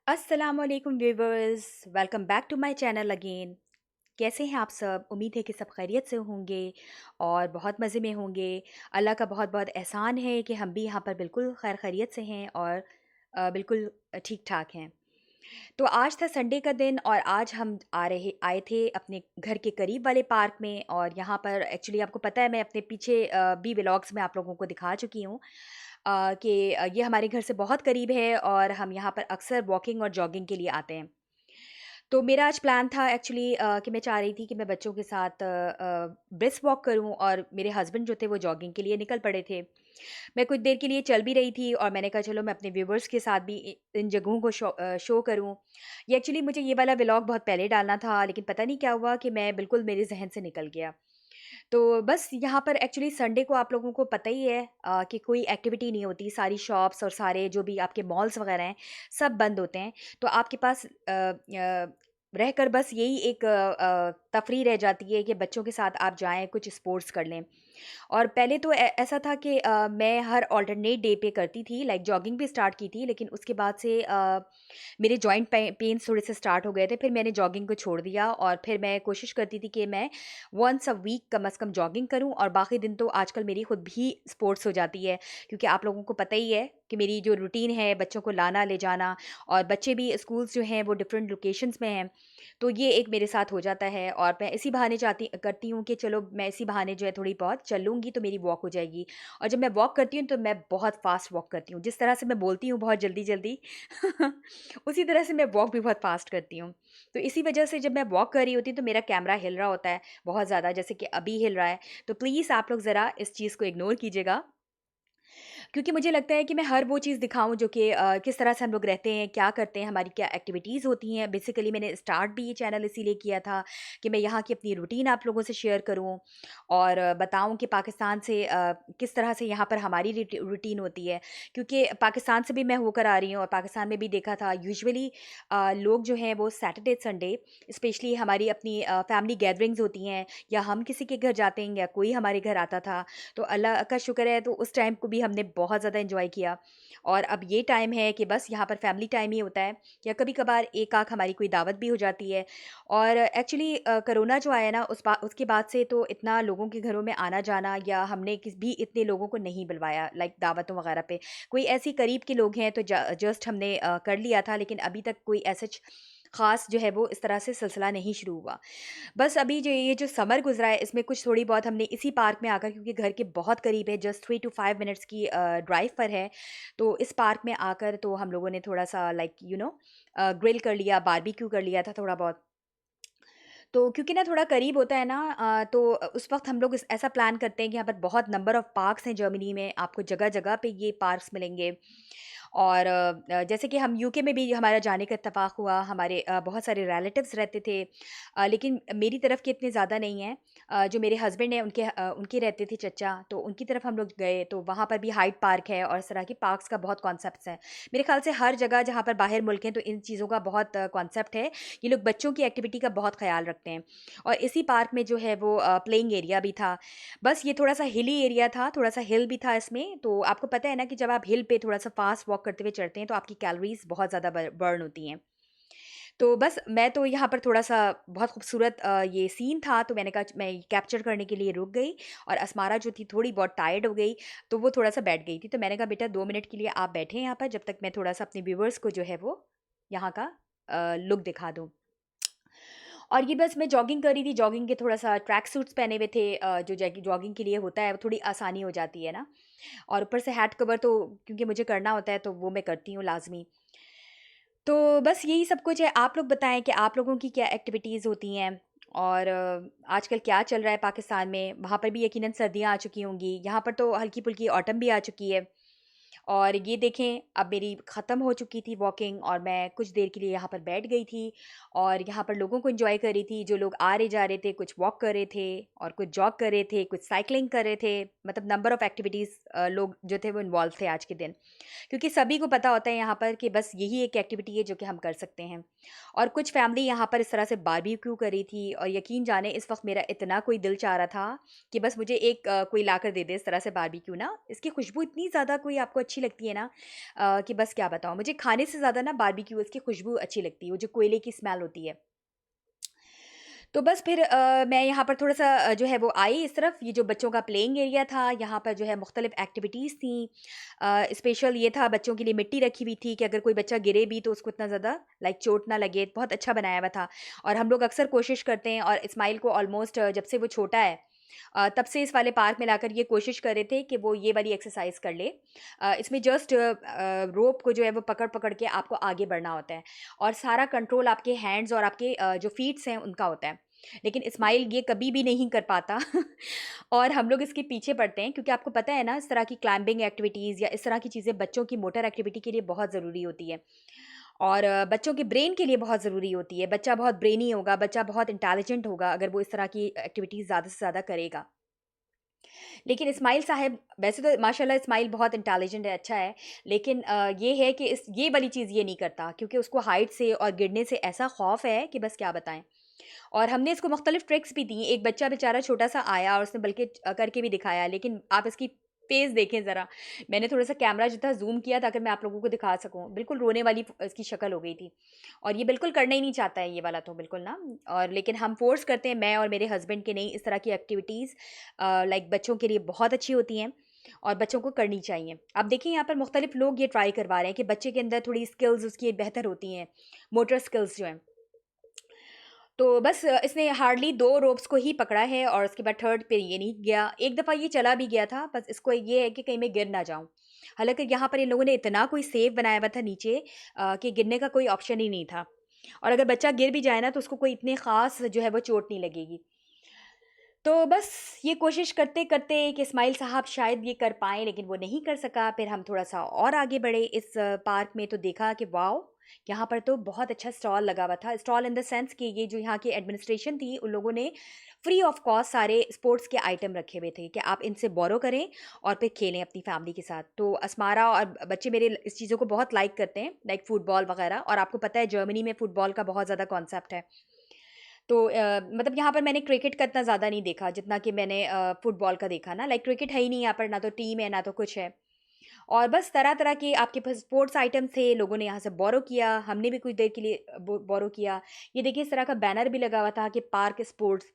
अस्सलामुअलैकुम viewers, welcome back to my channel again. कैसे हैं आप सब? उम्मीद है कि सब खैरियत से होंगे और बहुत मज़े में होंगे। अल्लाह का बहुत बहुत एहसान है कि हम भी यहाँ पर बिल्कुल खैर खैरियत से हैं और बिल्कुल ठीक ठाक हैं। तो आज था संडे का दिन और आज हम आए थे अपने घर के करीब वाले पार्क में। और यहाँ पर एक्चुअली आपको पता है, मैं अपने पीछे भी व्लॉग्स में आप लोगों को दिखा चुकी हूँ कि ये हमारे घर से बहुत करीब है और हम यहाँ पर अक्सर वॉकिंग और जॉगिंग के लिए आते हैं। तो मेरा आज प्लान था एक्चुअली कि मैं चाह रही थी कि मैं बच्चों के साथ ब्रिस्क वॉक करूं, और मेरे हस्बैंड जो थे वो जॉगिंग के लिए निकल पड़े थे। मैं कुछ देर के लिए चल भी रही थी और मैंने कहा चलो मैं अपने व्यूवर्स के साथ भी इन जगहों को शो करूं। ये एक्चुअली मुझे ये वाला व्लॉग बहुत पहले डालना था, लेकिन पता नहीं क्या हुआ कि मैं बिल्कुल मेरे जहन से निकल गया। तो बस यहाँ पर एक्चुअली संडे को आप लोगों को पता ही है कि कोई एक्टिविटी नहीं होती, सारी शॉप्स और सारे जो भी आपके मॉल्स वगैरह हैं सब बंद होते हैं। तो आपके पास रहकर बस यही एक तफरीह रह जाती है कि बच्चों के साथ आप जाएं, कुछ स्पोर्ट्स कर लें। और पहले तो ऐसा था कि मैं हर ऑल्टरनेट डे पे करती थी, लाइक जॉगिंग भी स्टार्ट की थी, लेकिन उसके बाद से मेरे जॉइंट पेन्स थोड़े से स्टार्ट हो गए थे। फिर मैंने जॉगिंग को छोड़ दिया और फिर मैं कोशिश करती थी कि मैं वंस अ वीक कम अज़ कम जॉगिंग करूं, और बाकी दिन तो आजकल मेरी खुद भी स्पोर्ट्स हो जाती है, क्योंकि आप लोगों को पता ही है कि मेरी जो रूटीन है बच्चों को लाना ले जाना, और बच्चे भी स्कूल्स जो हैं वो डिफरेंट लोकेशंस में हैं। तो ये एक मेरे साथ हो जाता है और मैं इसी बहाने चाहती करती हूँ कि चलो मैं इसी बहाने जो है थोड़ी बहुत चल लूँगी तो मेरी वॉक हो जाएगी। और जब मैं वॉक करती हूँ तो मैं बहुत फ़ास्ट वॉक करती हूँ। जिस तरह से मैं बोलती हूँ बहुत जल्दी-जल्दी उसी तरह से मैं वॉक भी बहुत फ़ास्ट करती हूँ। तो इसी वजह से जब मैं वॉक कर रही होती हूँ तो मेरा कैमरा हिल रहा होता है बहुत ज़्यादा, जैसे कि अभी हिल रहा है। तो प्लीज़ आप लोग ज़रा इस चीज़ को इग्नोर कीजिएगा, क्योंकि मुझे लगता है कि मैं हर वो चीज़ दिखाऊँ जो कि किस तरह से हम लोग रहते हैं, क्या करते हैं, हमारी क्या एक्टिविटीज़ होती हैं। बेसिकली मैंने स्टार्ट भी ये चैनल इसीलिए किया था कि मैं यहाँ की अपनी रूटीन आप लोगों से शेयर करूँ और बताऊँ कि पाकिस्तान से किस तरह से यहाँ पर हमारी रूटीन होती है। क्योंकि पाकिस्तान से भी मैं होकर आ रही हूँ और पाकिस्तान में भी देखा था यूजुअली लोग जो हैं वो सैटरडे संडे स्पेशली हमारी अपनी फैमिली गैदरिंग्स होती हैं, या हम किसी के घर जाते हैं या कोई हमारे घर आता था। तो अल्लाह का शुक्र है, तो उस टाइम को भी हमने बहुत ज़्यादा एंजॉय किया। और अब ये टाइम है कि बस यहाँ पर फैमिली टाइम ही होता है, या कभी-कभार एक आँख हमारी कोई दावत भी हो जाती है। और एक्चुअली कोरोना जो आया ना उसके बाद से तो इतना लोगों के घरों में आना-जाना, या हमने किस भी इतने लोगों को नहीं बुलवाया लाइक दावतों वगैरह पे। कोई ऐसी करीब के लोग हैं तो जस्ट हमने कर लिया था, लेकिन अभी तक कोई ऐसा ख़ास जो है वो इस तरह से सिलसिला नहीं शुरू हुआ। बस अभी जो ये जो समर गुज़रा है इसमें कुछ थोड़ी बहुत हमने इसी पार्क में आकर, क्योंकि घर के बहुत करीब है, जस्ट 3 टू 5 मिनट्स की ड्राइव पर है। तो इस पार्क में आकर तो हम लोगों ने थोड़ा-सा लाइक ग्रिल कर लिया, बारबेक्यू कर लिया था थोड़ा बहुत। तो क्योंकि ना थोड़ा करीब होता है ना, तो उस वक़्त हम लोग इस ऐसा प्लान करते हैं कि यहाँ पर बहुत नंबर ऑफ पार्क्स हैं जर्मनी में, आपको जगह-जगह पे ये पार्क्स मिलेंगे। और जैसे कि हम यूके में भी हमारा जाने का इत्तेफ़ाक हुआ, हमारे बहुत सारे रिलेटिव्स रहते थे, लेकिन मेरी तरफ के इतने ज़्यादा नहीं हैं। जो मेरे हस्बैंड हैं उनके रहते थे चचा, तो उनकी तरफ हम लोग गए, तो वहाँ पर भी हाइड पार्क है और इस तरह के पार्क्स का बहुत कॉन्सेप्ट्स हैं। मेरे ख़्याल से हर जगह जहाँ पर बाहर मुल्क हैं तो इन चीज़ों का बहुत कॉन्सेप्ट है। ये लोग बच्चों की एक्टिविटी का बहुत ख़्याल रखते हैं। और इसी पार्क में जो है वो प्लेइंग एरिया भी था। बस ये थोड़ा-सा हिली एरिया था, थोड़ा-सा हिल भी था इसमें, तो आपको पता है ना कि जब आप हिल पे थोड़ा-सा फ़ास्ट वॉक करते हुए चढ़ते हैं तो आपकी कैलोरीज़ बहुत ज़्यादा बर्न होती हैं। तो बस मैं तो यहाँ पर थोड़ा-सा बहुत खूबसूरत ये सीन था, तो मैंने कहा मैं कैप्चर करने के लिए रुक गई। और अस्मारा जो थी थोड़ी बहुत टायर्ड हो गई, तो वो थोड़ा-सा बैठ गई थी। तो मैंने कहा बेटा 2 मिनट के लिए आप बैठें यहाँ पर, जब तक मैं थोड़ा-सा अपने व्यूअर्स को जो है वो यहाँ का लुक दिखा दूँ। और ये बस मैं जॉगिंग कर रही थी, जॉगिंग के थोड़ा-सा ट्रैक सूट्स पहने हुए थे, जो जॉगिंग के लिए होता है, वो थोड़ी आसानी हो जाती है ना। और ऊपर से हैट कवर तो क्योंकि मुझे करना होता है, तो वो मैं करती हूँ लाज़मी। तो बस यही सब कुछ है। आप लोग बताएँ कि आप लोगों की क्या एक्टिविटीज़ होती हैं? और आजकल क्या चल रहा है पाकिस्तान में? वहाँ पर भी यकीनन सर्दियाँ आ चुकी होंगी। यहाँ पर तो हल्की-फुल्की ऑटम भी आ चुकी है। और ये देखें, अब मेरी ख़त्म हो चुकी थी वॉकिंग और मैं कुछ देर के लिए यहाँ पर बैठ गई थी और यहाँ पर लोगों को एंजॉय कर रही थी। जो लोग आ रहे जा रहे थे, कुछ वॉक कर रहे थे और कुछ जॉग कर रहे थे, कुछ साइकिलिंग कर रहे थे। मतलब नंबर ऑफ़ एक्टिविटीज़ लोग जो थे वो इन्वॉल्व थे आज के दिन। क्योंकि सभी को पता होता है यहाँ पर कि बस यही एक एक्टिविटी है जो कि हम कर सकते हैं। और कुछ फैमिली यहाँ पर इस तरह से बारबेक्यू कर रही थी, और यकीन जाने इस वक़्त मेरा इतना कोई दिल चाह रहा था कि बस मुझे एक कोई लाकर दे दे इस तरह से बारबेक्यू ना। इसकी खुशबू इतनी ज़्यादा कोई आपको आपको अच्छी लगती है ना, कि बस क्या बताऊँ। मुझे खाने से ज़्यादा ना बारबेक्यूज़ की खुशबू अच्छी लगती है, वो जो कोयले की स्मेल होती है। तो बस फिर मैं यहाँ पर थोड़ा-सा जो है वो आई इस तरफ, ये जो बच्चों का प्लेइंग एरिया था, यहाँ पर जो है मुख्तलिफ़ एक्टिविटीज़ थी। स्पेशल ये था, बच्चों के लिए मिट्टी रखी हुई थी कि अगर कोई बच्चा गिरे भी तो उसको इतना ज़्यादा लाइक चोट ना लगे, बहुत अच्छा बनाया हुआ था। और हम लोग अक्सर कोशिश करते हैं, और इस्माइल को ऑलमोस्ट जब से वो छोटा है, तब से इस वाले पार्क में लाकर ये कोशिश कर रहे थे कि वो ये वाली एक्सरसाइज़ कर ले। इसमें जस्ट रोप को जो है वो पकड़-पकड़ के आपको आगे बढ़ना होता है, और सारा कंट्रोल आपके हैंड्स और आपके जो फीट्स हैं उनका होता है। लेकिन इस्माइल ये कभी भी नहीं कर पाता और हम लोग इसके पीछे पड़ते हैं, क्योंकि आपको पता है ना, इस तरह की क्लाइंबिंग एक्टिविटीज़ या इस तरह की चीज़ें बच्चों की मोटर एक्टिविटी के लिए बहुत ज़रूरी होती है, और बच्चों के ब्रेन के लिए बहुत ज़रूरी होती है। बच्चा बहुत ब्रेनी होगा, बच्चा बहुत इंटेलिजेंट होगा अगर वो इस तरह की एक्टिविटीज़ ज़्यादा से ज़्यादा करेगा। लेकिन इस्माइल साहब, वैसे तो माशाल्लाह इस्माइल बहुत इंटेलिजेंट है, अच्छा है, लेकिन ये है कि इस ये वाली चीज़ ये नहीं करता, क्योंकि उसको हाइट से और गिरने से ऐसा खौफ़ है कि बस क्या बताएँ। और हमने इसको मुख्तलिफ ट्रिक्स भी दी। एक बच्चा बेचारा छोटा-सा आया और उसने बल्कि करके भी दिखाया, लेकिन आप इसकी फ़ेस देखें ज़रा। मैंने थोड़ा-सा कैमरा जो था ज़ूम किया ताकि मैं आप लोगों को दिखा सकूँ। बिल्कुल रोने वाली इसकी शक्ल हो गई थी, और ये बिल्कुल करना ही नहीं चाहता है ये वाला तो बिल्कुल ना। और लेकिन हम फ़ोर्स करते हैं, मैं और मेरे हस्बैंड, कि नहीं, इस तरह की एक्टिविटीज़ लाइक बच्चों के लिए बहुत अच्छी होती हैं और बच्चों को करनी चाहिए। अब देखिए यहाँ पर मुख्तलिफ लोग ये ट्राई करवा रहे हैं कि बच्चे के अंदर थोड़ी स्किल्स उसकी बेहतर होती हैं, मोटर स्किल्स जो हैं। तो बस इसने हार्डली 2 रोप्स को ही पकड़ा है, और उसके बाद थर्ड पे ये नहीं गया। एक दफ़ा ये चला भी गया था, बस इसको ये है कि कहीं मैं गिर ना जाऊँ। हालाँकि यहाँ पर इन लोगों ने इतना कोई सेफ बनाया हुआ था नीचे, कि गिरने का कोई ऑप्शन ही नहीं था। और अगर बच्चा गिर भी जाए ना, तो उसको कोई इतनी ख़ास जो है वो चोट नहीं लगेगी। तो बस ये कोशिश करते-करते कि इस्माइल साहब शायद ये कर पाएँ, लेकिन वो नहीं कर सका। फिर हम थोड़ा-सा और आगे बढ़े इस पार्क में, तो देखा कि वॉव! यहाँ पर तो बहुत अच्छा स्टॉल लगा हुआ था। स्टॉल इन द सेंस कि ये जो यहाँ की एडमिनिस्ट्रेशन थी, उन लोगों ने फ्री ऑफ कॉस्ट सारे स्पोर्ट्स के आइटम रखे हुए थे कि आप इनसे बोरो करें और फिर खेलें अपनी फैमिली के साथ। तो अस्मारा और बच्चे मेरे इस चीज़ों को बहुत लाइक करते हैं, लाइक फुटबॉल वगैरह, और आपको पता है जर्मनी में फुटबॉल का बहुत ज़्यादा कॉन्सेप्ट है। तो मतलब यहाँ पर मैंने क्रिकेट का इतना ज़्यादा नहीं देखा जितना कि मैंने फुटबॉल का देखा ना, लाइक क्रिकेट है ही नहीं यहाँ पर, ना तो टीम है, ना तो कुछ है। और बस तरह-तरह के आपके पास स्पोर्ट्स आइटम थे, लोगों ने यहाँ से बोरो किया, हमने भी कुछ देर के लिए बोरो किया। ये देखिए इस तरह का बैनर भी लगा हुआ था कि पार्क स्पोर्ट्स।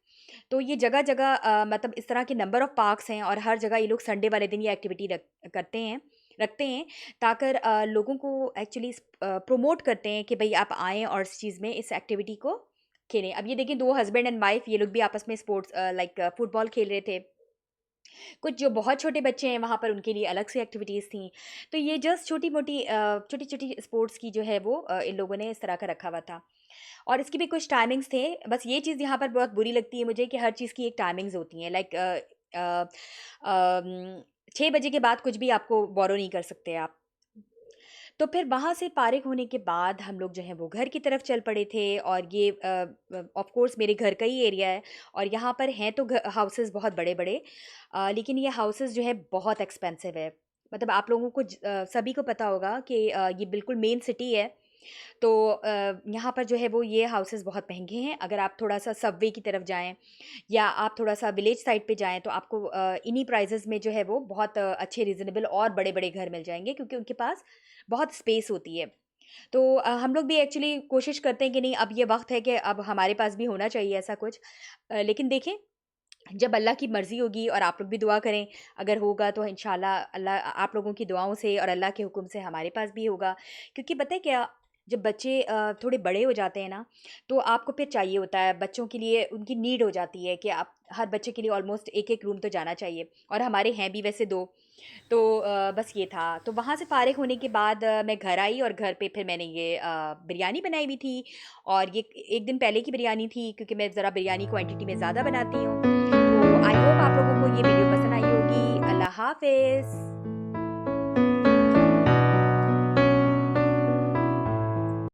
तो ये जगह-जगह मतलब इस तरह के नंबर ऑफ पार्क्स हैं, और हर जगह ये लोग संडे वाले दिन ये एक्टिविटी रखते हैं, ताकर लोगों को एक्चुअली प्रोमोट करते हैं कि भई आप आएँ और इस चीज़ में, इस एक्टिविटी को खेलें। अब ये देखिए 2 हस्बैंड एंड वाइफ, ये लोग भी आपस में स्पोर्ट्स लाइक फुटबॉल खेल रहे थे। कुछ जो बहुत छोटे बच्चे हैं वहाँ पर, उनके लिए अलग से एक्टिविटीज़ थी। तो ये जस्ट छोटी-मोटी छोटी-छोटी स्पोर्ट्स की जो है वो इन लोगों ने इस तरह का रखा हुआ था। और इसकी भी कुछ टाइमिंग्स थे। बस ये चीज़ यहाँ पर बहुत बुरी लगती है मुझे कि हर चीज़ की एक टाइमिंग्स होती हैं, लाइक 6 बजे के बाद कुछ भी आपको बोरो नहीं कर सकते आप। तो फिर वहाँ से फ़ारिग होने के बाद हम लोग जो हैं वो घर की तरफ चल पड़े थे, और ये ऑफ़ कोर्स मेरे घर का ही एरिया है, और यहाँ पर हैं तो हाउसेस बहुत बड़े-बड़े, लेकिन ये हाउसेस जो है बहुत एक्सपेंसिव है। मतलब आप लोगों को सभी को पता होगा कि ये बिल्कुल मेन सिटी है। तो यहाँ पर जो है वो ये हाउसेस बहुत महँगे हैं। अगर आप थोड़ा-सा सबवे की तरफ जाएँ या आप थोड़ा-सा विलेज साइड पे जाएँ, तो आपको इन्हीं प्राइसेज़ में जो है वो बहुत अच्छे रीज़नेबल और बड़े-बड़े घर मिल जाएँगे, क्योंकि उनके पास बहुत स्पेस होती है। तो हम लोग भी एक्चुअली कोशिश करते हैं कि नहीं, अब ये वक़्त है कि अब हमारे पास भी होना चाहिए ऐसा कुछ। लेकिन देखें, जब अल्लाह की मर्ज़ी होगी, और आप लोग भी दुआ करें, अगर होगा तो इंशाल्लाह अल्लाह आप लोगों की दुआओं से और अल्लाह के हुक्म से हमारे पास भी होगा। क्योंकि पता है क्या, जब बच्चे थोड़े बड़े हो जाते हैं ना, तो आपको फिर चाहिए होता है, बच्चों के लिए उनकी नीड हो जाती है कि आप हर बच्चे के लिए ऑलमोस्ट एक-एक रूम तो जाना चाहिए, और हमारे हैं भी वैसे 2। तो बस ये था। तो वहाँ से फ़ारिग होने के बाद मैं घर आई, और घर पे फिर मैंने ये बिरयानी बनाई हुई थी, और ये 1 दिन पहले की बिरयानी थी, क्योंकि मैं ज़रा बिरयानी क्वांटिटी में ज़्यादा बनाती हूँ। तो आई होप आप लोगों को ये वीडियो पसंद आई होगी। अल्लाह हाफ़िज़।